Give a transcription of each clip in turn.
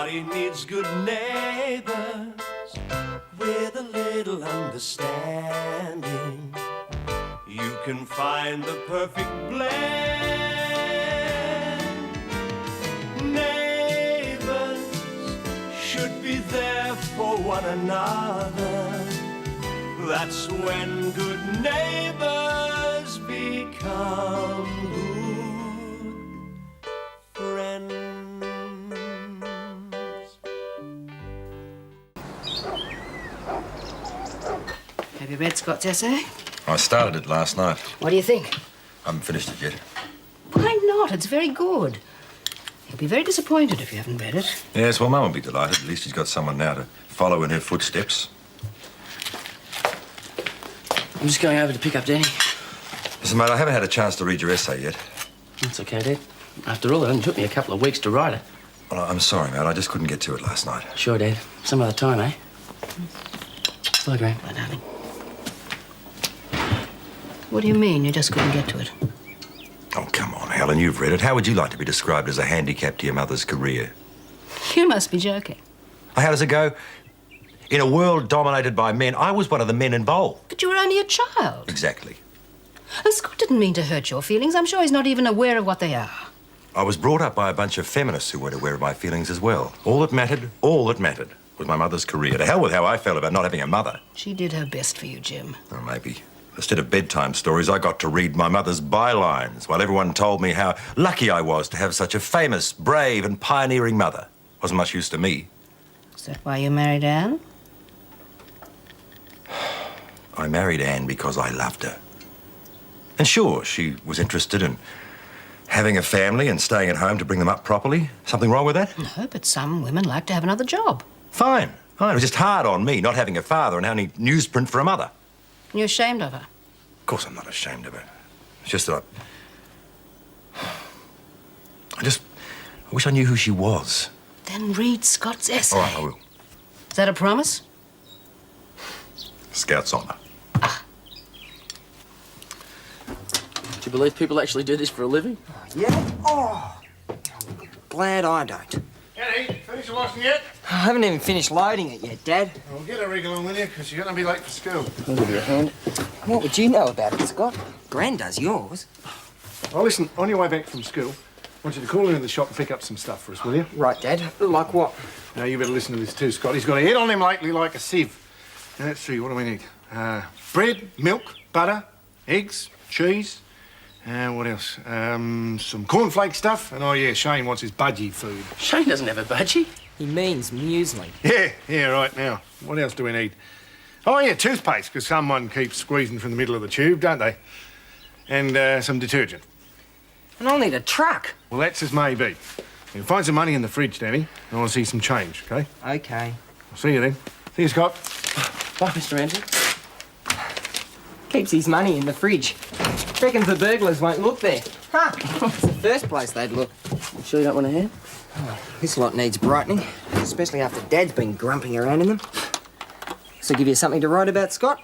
Everybody needs good neighbors with a little understanding. You can find the perfect blend. Neighbors should be there for one another. That's when good neighbors become good friends. Have you read Scott's essay? I started it last night. What do you think? I haven't finished it yet. Why not? It's very good. You'll be very disappointed if you haven't read it. Yes, well, Mum will be delighted. At least she's got someone now to follow in her footsteps. I'm just going over to pick up Danny. Listen, mate, I haven't had a chance to read your essay yet. That's okay, Dad. After all, it only took me a couple of weeks to write it. Well, I'm sorry, mate. I just couldn't get to it last night. Sure, Dad. Some other time, eh? Bye, Gran. Bye, darling. What do you mean you just couldn't get to it? Oh, come on, Helen. You've read it. How would you like to be described as a handicap to your mother's career? You must be joking. How does it go? In a world dominated by men, I was one of the men involved. But you were only a child. Exactly. And Scott didn't mean to hurt your feelings. I'm sure he's not even aware of what they are. I was brought up by a bunch of feminists who weren't aware of my feelings as well. All that mattered was my mother's career. To hell with how I felt about not having a mother. She did her best for you, Jim. Or maybe. Instead of bedtime stories, I got to read my mother's bylines while everyone told me how lucky I was to have such a famous, brave and pioneering mother. Wasn't much use to me. Is that why you married Anne? I married Anne because I loved her. And sure, she was interested in having a family and staying at home to bring them up properly. Something wrong with that? No, but some women like to have another job. Fine. It was just hard on me not having a father and only newsprint for a mother. You're ashamed of her? Of course I'm not ashamed of her. It's just that I wish I knew who she was. Then read Scott's essay. All right, I will. Is that a promise? Scout's honour. Do you believe people actually do this for a living? Yeah? Oh, glad I don't. Haddy, finish the washing yet? I haven't even finished loading it yet, Dad. Well, get a rig along with you, because you're going to be late for school. I'll give you a hand. What would you know about it, Scott? Gran does yours. Well, listen, on your way back from school, I want you to call into the shop and pick up some stuff for us, will you? Right, Dad. Like what? Now, you better listen to this too, Scott. He's got a head on him lately like a sieve. Now, let's see, what do we need? Bread, milk, butter, eggs, cheese. What else? Some cornflake stuff. And, oh, yeah, Shane wants his budgie food. Shane doesn't have a budgie. He means muesli. Yeah, right. Now, what else do we need? Oh, yeah, toothpaste, because someone keeps squeezing from the middle of the tube, don't they? And some detergent. And I'll need a truck. Well, that's as may be. You find some money in the fridge, Danny, and I want to see some change, OK? OK. I'll see you then. See you, Scott. Bye, Mr. Ramsay. Keeps his money in the fridge. Reckons the burglars won't look there. Huh? It's the first place they'd look. You sure you don't want a hand? Oh, this lot needs brightening, especially after Dad's been grumping around in them. So give you something to write about, Scott?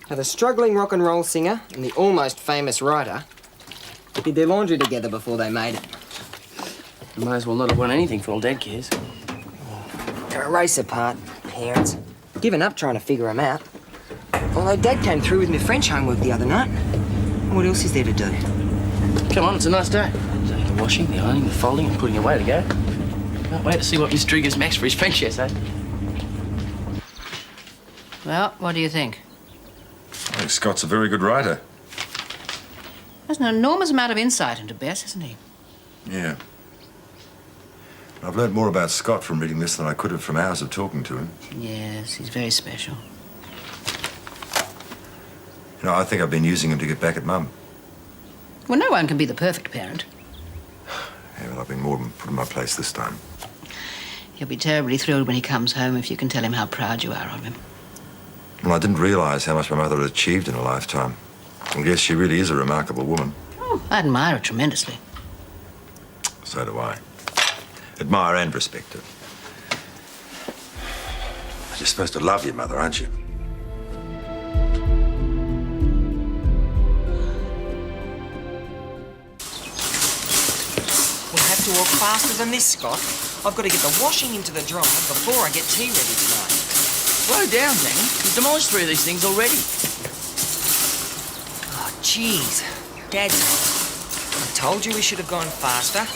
How the struggling rock and roll singer and the almost famous writer did their laundry together before they made it. You may as well not have won anything for all Dad cares. They're a race apart, parents. Given up trying to figure them out. Although Dad came through with my French homework the other night. What else is there to do? Come on, it's a nice day. The washing, the ironing, the folding, and putting away to go. Can't wait to see what Miss Drigger's max for his French essay. Well, what do you think? I think Scott's a very good writer. There's an enormous amount of insight into Bess, isn't he? Yeah. I've learned more about Scott from reading this than I could have from hours of talking to him. Yes, he's very special. You know, I think I've been using him to get back at Mum. Well, no one can be the perfect parent. Yeah, well, I've been more than put in my place this time. He'll be terribly thrilled when he comes home if you can tell him how proud you are of him. Well, I didn't realise how much my mother had achieved in a lifetime. I guess she really is a remarkable woman. Oh, I admire her tremendously. So do I. Admire and respect her. You're supposed to love your mother, aren't you? We'll have to walk faster than this, Scott. I've got to get the washing into the dryer before I get tea ready tonight. Slow down, Danny. You've demolished 3 of these things already. Oh, jeez. Dad's right. I told you we should have gone faster.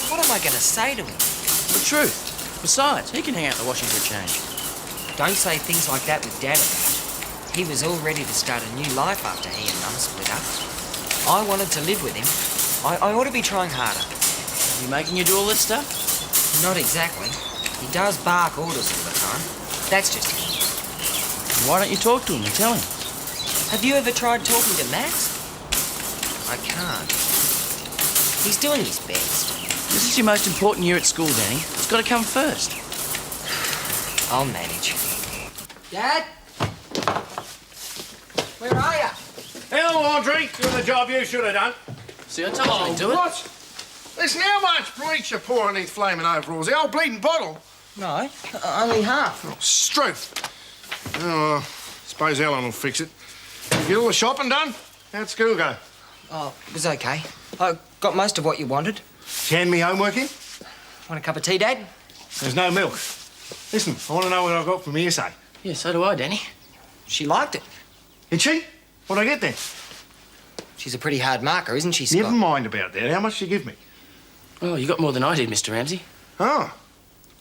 What am I going to say to him? The truth. Besides, he can hang out the washing for a change. Don't say things like that with Dad about. He was all ready to start a new life after he and Mum split up. I wanted to live with him. I ought to be trying harder. Is he making you do all this stuff? Not exactly. He does bark orders all the time. That's just him. Why don't you talk to him and tell him? Have you ever tried talking to Max? I can't. He's doing his best. This is your most important year at school, Danny. It's got to come first. I'll manage. Dad? Where are you? Hell, Audrey, doing the job you should have done. See, I told you to do it. What? Listen, how much bleach you pour in these flaming overalls? The old bleeding bottle. No, only half. Oh, struth. Oh, suppose Helen will fix it. You get all the shopping done? How'd school go? Oh, it was okay. I got most of what you wanted. Hand me homework in? Want a cup of tea, Dad? There's no milk. Listen, I want to know what I got from hearsay. Yeah, so do I, Danny. She liked it. Did she? What'd I get then? She's a pretty hard marker, isn't she, Scott? Never mind about that. How much did you give me? Oh, you got more than I did, Mr. Ramsay. Oh,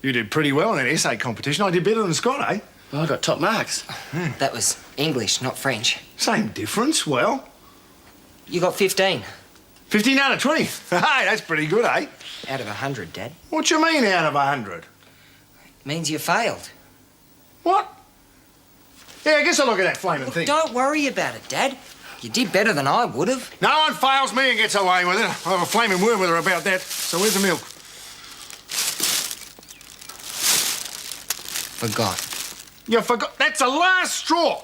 you did pretty well in that essay competition. I did better than Scott, eh? Well, I got top marks. That was English, not French. Same difference. Well, You got 15 15 out of 20. Hey, that's pretty good, eh? out of 100, Dad. What you mean out of 100? Means you failed. What? Yeah, I guess I'll look at that flaming thing. Don't worry about it, Dad. You did better than I would have. No one fails me and gets away with it. I'll have a flaming word with her about that. So where's the milk? Forgot. You forgot. That's the last straw.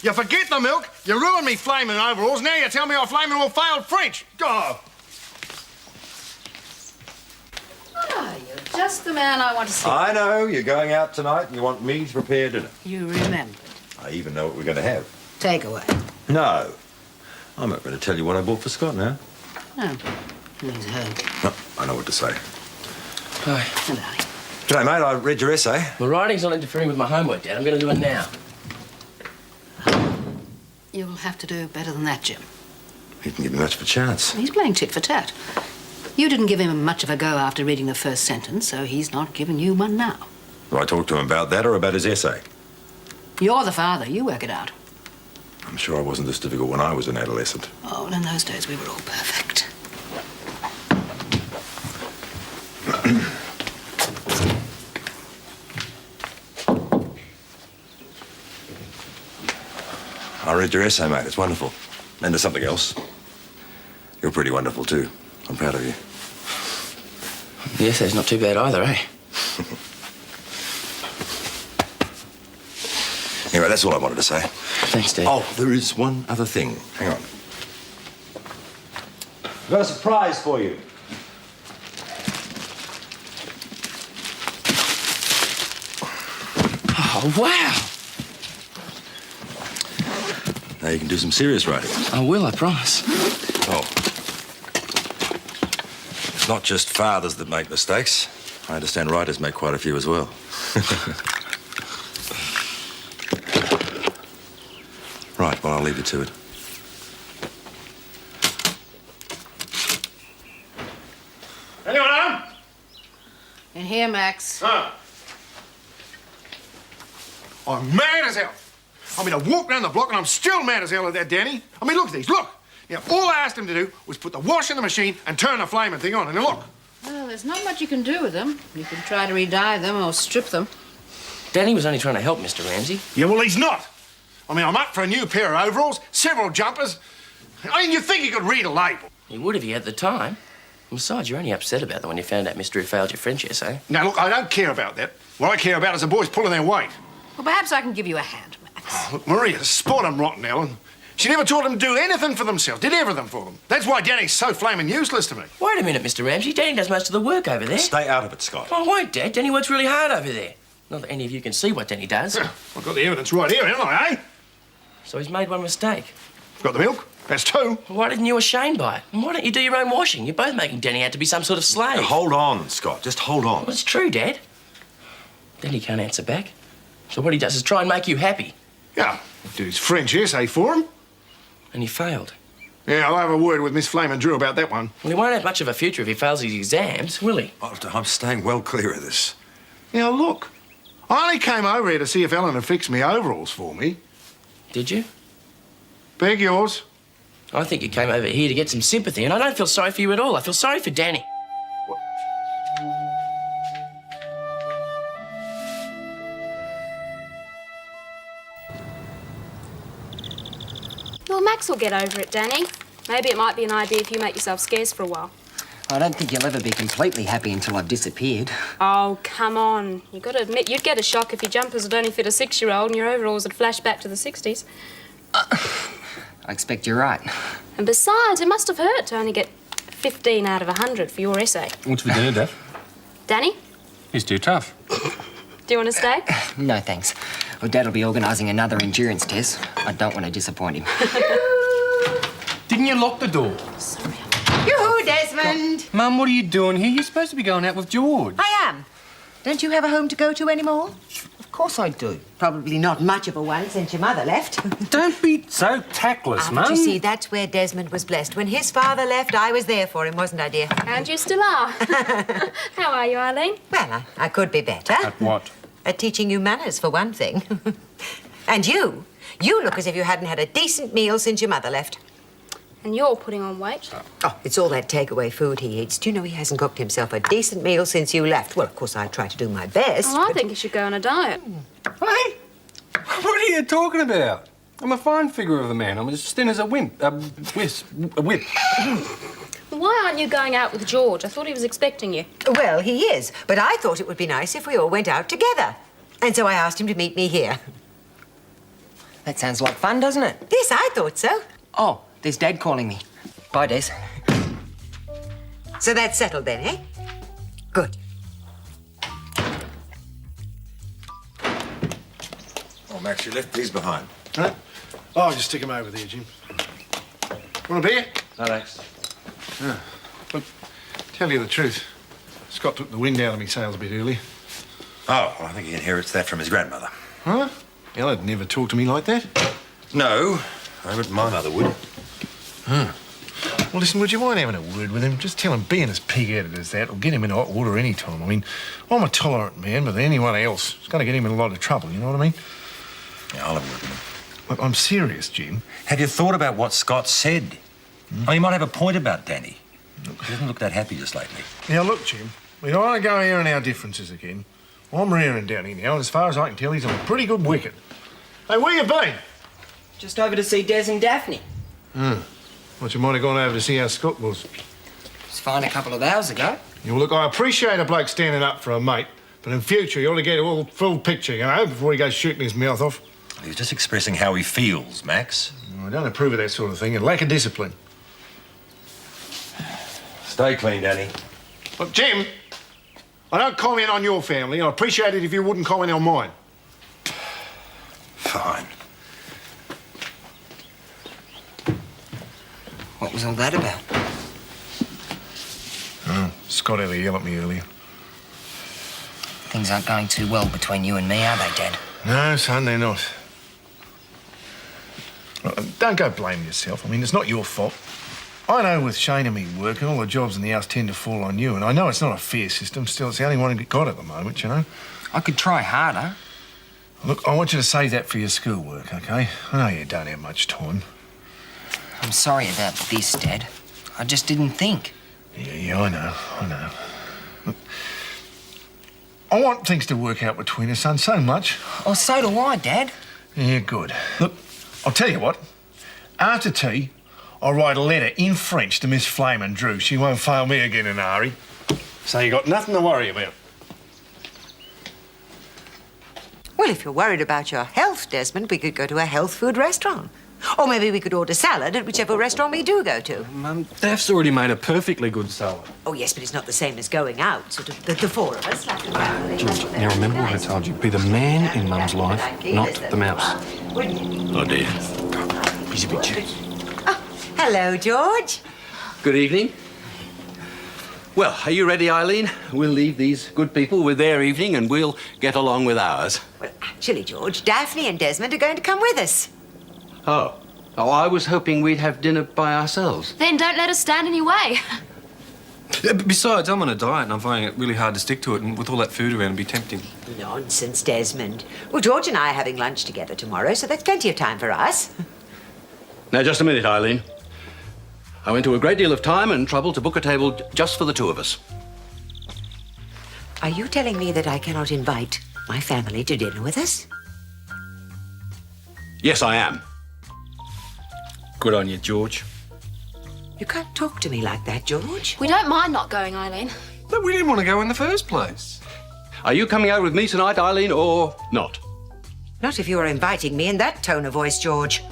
You forget the milk, you ruined me flaming overalls, now you tell me I flaming well failed French. Go. Oh, you're just the man I want to see. I know, you're going out tonight and you want me to prepare dinner. You remember. I even know what we're going to have. Take away. No. I'm not going to tell you what I bought for Scott now. No. He's home. No, I know what to say. Hi. Hello. G'day, mate. I read your essay. The writing's not interfering with my homework, Dad. I'm going to do it now. You'll have to do better than that, Jim. He didn't give me much of a chance. He's playing tit for tat. You didn't give him much of a go after reading the first sentence, so he's not giving you one now. Do I talk to him about that or about his essay? You're the father. You work it out. I'm sure I wasn't this difficult when I was an adolescent. Oh, well, in those days we were all perfect. I read your essay, mate. It's wonderful. And there's something else. You're pretty wonderful, too. I'm proud of you. The essay's not too bad either, eh? Anyway, that's all I wanted to say. Thanks, Dad. Oh, there is one other thing. Hang on. I've got a surprise for you. Oh, wow! Now you can do some serious writing. I will, I promise. Oh. It's not just fathers that make mistakes. I understand writers make quite a few as well. Right, well, I'll leave you to it. Anyone home? In here, Max. I'm mad as hell. I mean, I walked round the block and I'm still mad as hell at that Danny. I mean, look at these, look. Yeah, all I asked him to do was put the wash in the machine and turn the flaming thing on, and then look. Well, there's not much you can do with them. You can try to re-dye them or strip them. Danny was only trying to help, Mr. Ramsay. Yeah, well, he's not. I mean, I'm up for a new pair of overalls, several jumpers. I mean, you'd think he could read a label. He would if he had the time. Besides, you're only upset about that when you found out Mr. who failed your French essay. Now, look, I don't care about that. What I care about is the boys pulling their weight. Well, perhaps I can give you a hand, Max. Oh, look, Maria's spot on rotten, Helen. She never taught them to do anything for themselves, did everything for them. That's why Danny's so flaming useless to me. Wait a minute, Mr. Ramsay. Danny does most of the work over there. Stay out of it, Scott. Oh, wait, Dad. Danny works really hard over there. Not that any of you can see what Danny does. I've got the evidence right here, haven't I, eh? So he's made one mistake. Got the milk? That's 2. Why didn't you ashamed by it? And why don't you do your own washing? You're both making Danny out to be some sort of slave. Hold on, Scott. Just hold on. Well, it's true, Dad. Danny can't answer back. So what he does is try and make you happy. Yeah, do his French essay for him. And he failed. Yeah, I'll have a word with Miss Flamin' Drew about that one. Well, he won't have much of a future if he fails his exams, will he? I'm staying well clear of this. Now, look, I only came over here to see if Helen had fixed me overalls for me. Did you? Beg yours. I think you came over here to get some sympathy, and I don't feel sorry for you at all. I feel sorry for Danny. Well, Max will get over it, Danny. Maybe it might be an idea if you make yourself scarce for a while. I don't think you'll ever be completely happy until I've disappeared. Oh, come on. You've got to admit, you'd get a shock if your jumpers would only fit a 6-year-old and your overalls would flash back to the 60s. I expect you're right. And besides, it must have hurt to only get 15 out of 100 for your essay. What's for dinner, Daph? Danny, He's too tough. do you want to stay? No, thanks. Well, Dad'll be organising another endurance test. I don't want to disappoint him. Didn't you lock the door? Sorry. Yoo-hoo, Desmond! Mum, what are you doing here? You're supposed to be going out with George. I am. Don't you have a home to go to anymore? Of course I do. Probably not much of a one since your mother left. Don't be so tactless, Mum. But you see, that's where Desmond was blessed. When his father left, I was there for him, wasn't I, dear? And you still are. How are you, Eileen? Well, I could be better. At what? At teaching you manners, for one thing. And you look as if you hadn't had a decent meal since your mother left. And you're putting on weight. Oh, it's all that takeaway food he eats. Do you know he hasn't cooked himself a decent meal since you left? Well, of course, I try to do my best. Well, I think you should go on a diet. Hey? What are you talking about? I'm a fine figure of a man. I'm as thin as a wimp. A whip. Why aren't you going out with George? I thought he was expecting you. Well, he is, but I thought it would be nice if we all went out together. And so I asked him to meet me here. That sounds like fun, doesn't it? Yes, I thought so. Oh, there's Dad calling me. Bye, Des. So that's settled then, eh? Good. Oh, Max, you left these behind. Huh? Oh, I'll just stick them over there, Jim. Want a beer? No, thanks. Look, tell you the truth, Scott took the wind out of me sails a bit earlier. Oh, well, I think he inherits that from his grandmother. Huh? Ela'd never talk to me like that. No, but my mother would. Well, listen, would you mind having a word with him? Just tell him being as pig-headed as that will get him in hot water any time. I mean, I'm a tolerant man, but anyone else is going to get him in a lot of trouble, you know what I mean? Yeah, I'll have a word with him. Look, I'm serious, Jim. Have you thought about what Scott said? Oh, he might have a point about Danny. He doesn't look that happy just lately. Now, look, Jim, we don't want to go airing our differences again. I'm rearing Danny now, and as far as I can tell, he's on a pretty good wicket. Hey, where you been? Just over to see Des and Daphne. Well, you might have gone over to see how Scott was. It's fine a couple of hours ago. Yeah, well, look, I appreciate a bloke standing up for a mate, but in future, you ought to get a full picture, you know, before he goes shooting his mouth off. He was just expressing how he feels, Max. I don't approve of that sort of thing, and lack of discipline. Stay clean, Danny. Look, Jim, I don't comment on your family. I'd appreciate it if you wouldn't comment on mine. Fine. What was all that about? Oh, Scott had a yell at me earlier. Things aren't going too well between you and me, are they, Dad? No, son, they're not. Look, don't go blaming yourself. I mean, it's not your fault. I know with Shane and me working, all the jobs in the house tend to fall on you, and I know it's not a fair system. Still, it's the only one we've got at the moment, you know? I could try harder. Look, I want you to save that for your schoolwork, OK? I know you don't have much time. I'm sorry about this, Dad. I just didn't think. Yeah, I know. Look, I want things to work out between us, son, so much. Oh, so do I, Dad. Yeah, good. Look, I'll tell you what. After tea, I'll write a letter in French to Miss Flamin' Drew. She won't fail me again in a hurry. So you got nothing to worry about. Well, if you're worried about your health, Desmond, we could go to a health food restaurant. Or maybe we could order salad at whichever restaurant we do go to. Mum, Daph's already made a perfectly good salad. Oh, yes, but it's not the same as going out. Sort of the four of us, like the family. George, now remember what I told you. Be the man in Mum's life, not the mouse. Wouldn't you? Oh, dear. He's a bit cheap. Oh, Hello, George. Good evening. Well, are you ready, Eileen? We'll leave these good people with their evening and we'll get along with ours. Well, actually, George, Daphne and Desmond are going to come with us. Oh, I was hoping we'd have dinner by ourselves. Then don't let us stand in your way. Besides, I'm on a diet and I'm finding it really hard to stick to it, and with all that food around, it'd be tempting. Nonsense, Desmond. Well, George and I are having lunch together tomorrow, so that's plenty of time for us. Now, just a minute, Eileen. I went to a great deal of time and trouble to book a table just for the two of us. Are you telling me that I cannot invite my family to dinner with us? Yes, I am. Good on you, George. You can't talk to me like that, George. We don't mind not going, Eileen. But we didn't want to go in the first place. Are you coming out with me tonight, Eileen, or not? Not if you are inviting me in that tone of voice, George.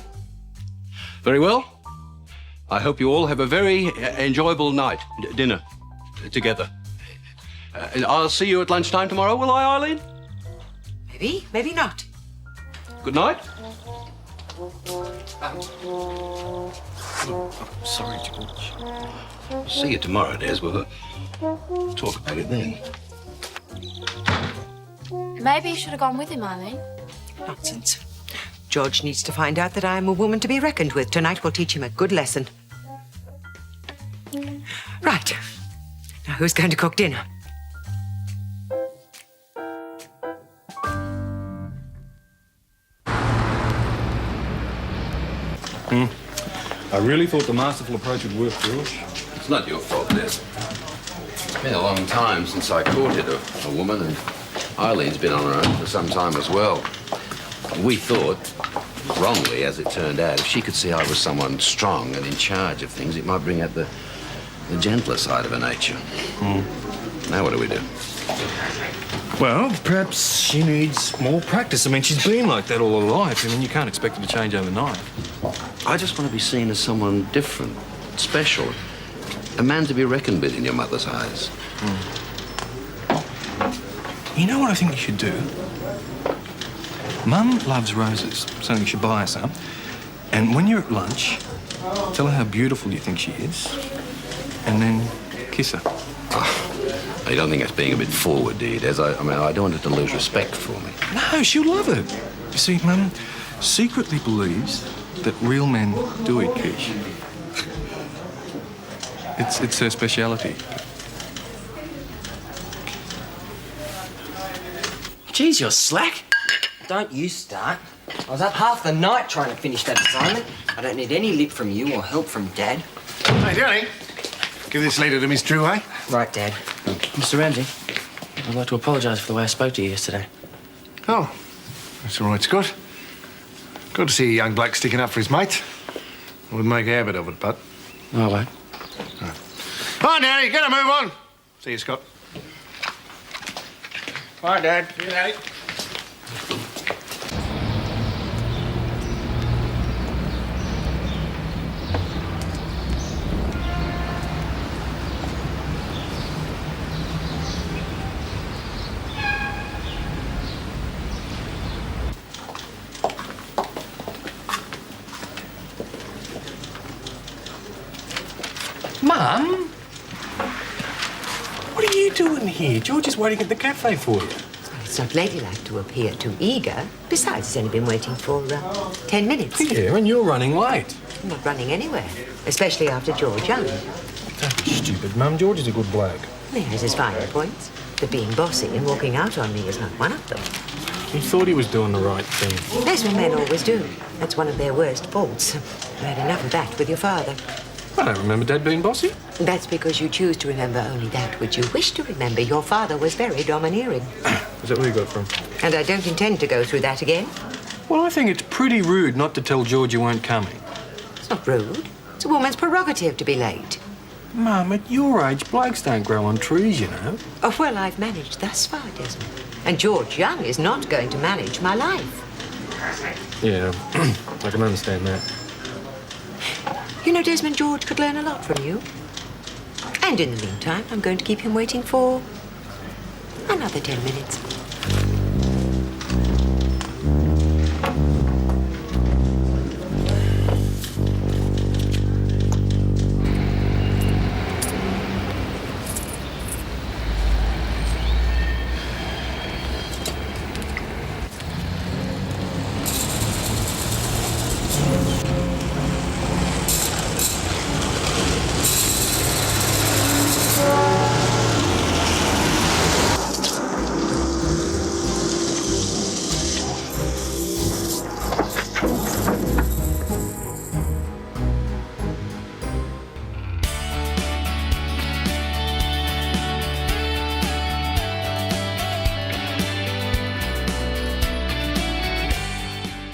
Very well. I hope you all have a very enjoyable night, dinner, together. And I'll see you at lunchtime tomorrow, will I, Eileen? Maybe, maybe not. Good night. Sorry, George. I'll see you tomorrow, Des. We'll talk about it then. Maybe you should have gone with him, Eileen. Nonsense. George needs to find out that I am a woman to be reckoned with. Tonight will teach him a good lesson. Right. Now, who's going to cook dinner? I really thought the masterful approach would work, George. It's not your fault, Des. It's been a long time since I courted a woman, and Eileen's been on her own for some time as well. We thought, wrongly as it turned out, if she could see I was someone strong and in charge of things, it might bring out the gentler side of her nature. Now what do we do? Well, perhaps she needs more practice. I mean, she's been like that all her life. I mean, you can't expect her to change overnight. I just want to be seen as someone different, special. A man to be reckoned with in your mother's eyes. You know what I think you should do? Mum loves roses, so you should buy her some. And when you're at lunch, tell her how beautiful you think she is, and then kiss her. Oh, you don't think that's being a bit forward, do you, Des? I mean, I don't want her to lose respect for me. No, she'll love it. You see, Mum secretly believes that real men do eat quiche. It's her speciality. Geez, you're slack. Don't you start. I was up half the night trying to finish that assignment. I don't need any lip from you or help from Dad. Hey, Danny. Give this letter to Miss Drew, eh? Right, Dad. Mr. Ramsay, I'd like to apologise for the way I spoke to you yesterday. Oh, that's all right, Scott. Good to see a young bloke sticking up for his mate. I wouldn't make a habit of it, but... No, I won't. Right, Danny, get a move on. See you, Scott. Bye, Dad. See you, Daddy. Mum? What are you doing here? George is waiting at the cafe for you. It's not ladylike to appear too eager. Besides, he's only been waiting for 10 minutes. Yeah, and you're running late. I'm not running anywhere, especially after George Young. Don't be stupid, Mum. George is a good bloke. He has his finer points, but being bossy and walking out on me is not one of them. He thought he was doing the right thing. That's what men always do. That's one of their worst faults. You had enough of that with your father. I don't remember Dad being bossy. That's because you choose to remember only that which you wish to remember. Your father was very domineering. Is that where you got it from? And I don't intend to go through that again. Well, I think it's pretty rude not to tell George you weren't coming. It's not rude. It's a woman's prerogative to be late. Mum, at your age, blokes don't grow on trees, you know. Oh, well, I've managed thus far, Desmond. And George Young is not going to manage my life. Yeah, I can understand that. You know, Desmond, George could learn a lot from you. And in the meantime, I'm going to keep him waiting for another 10 minutes.